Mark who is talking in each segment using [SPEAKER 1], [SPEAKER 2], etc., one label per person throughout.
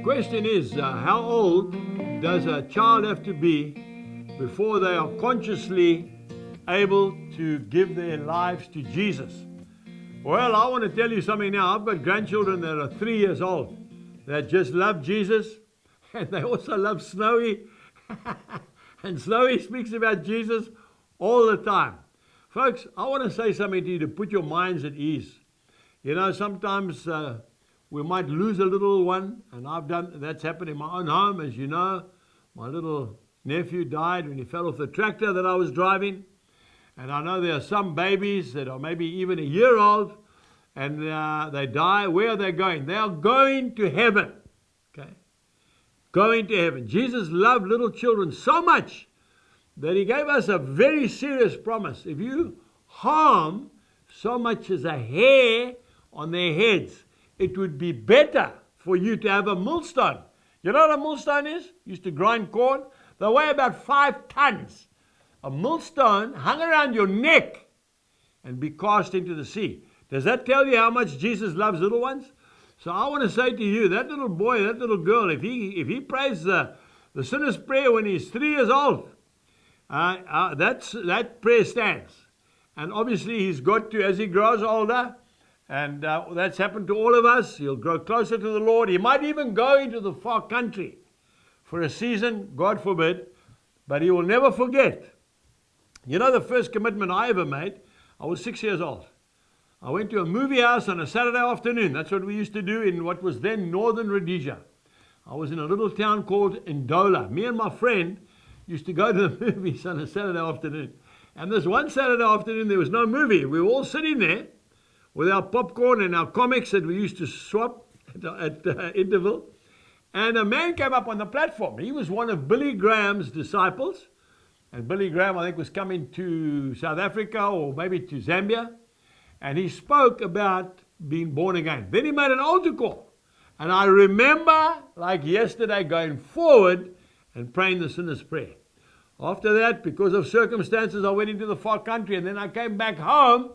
[SPEAKER 1] question is, how old does a child have to be before they are consciously able to give their lives to Jesus? Well, I want to tell you something now. I've got grandchildren that are 3 years old that just love Jesus, and they also love Snowy. And Snowy speaks about Jesus all the time. Folks, I want to say something to you to put your minds at ease. You know, sometimes we might lose a little one, and that's happened in my own home. As you know, my little nephew died when he fell off the tractor that I was driving. And I know there are some babies that are maybe even a year old, and they die. Where are they going? They are going to heaven. Okay? Going to heaven. Jesus loved little children so much that he gave us a very serious promise. If you harm so much as a hair on their heads, it would be better for you to have a millstone. You know what a millstone is? Used to grind corn. They weigh about 5 tons. A millstone hung around your neck and be cast into the sea. Does that tell you how much Jesus loves little ones? So I want to say to you, that little boy, that little girl, if he prays the sinner's prayer when he's 3 years old, that prayer stands. And obviously he's got to, as he grows older, and that's happened to all of us, he'll grow closer to the Lord. He might even go into the far country for a season, God forbid, but he will never forget. You know, the first commitment I ever made, I was 6 years old. I went to a movie house on a Saturday afternoon. That's what we used to do in what was then Northern Rhodesia. I was in a little town called Ndola. Me and my friend used to go to the movies on a Saturday afternoon. And this one Saturday afternoon, there was no movie. We were all sitting there with our popcorn and our comics that we used to swap at interval. And a man came up on the platform. He was one of Billy Graham's disciples. And Billy Graham, I think, was coming to South Africa or maybe to Zambia. And he spoke about being born again. Then he made an altar call. And I remember, like yesterday, going forward and praying the sinner's prayer. After that, because of circumstances, I went into the far country. And then I came back home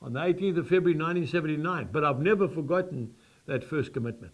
[SPEAKER 1] on the 18th of February, 1979. But I've never forgotten that first commitment.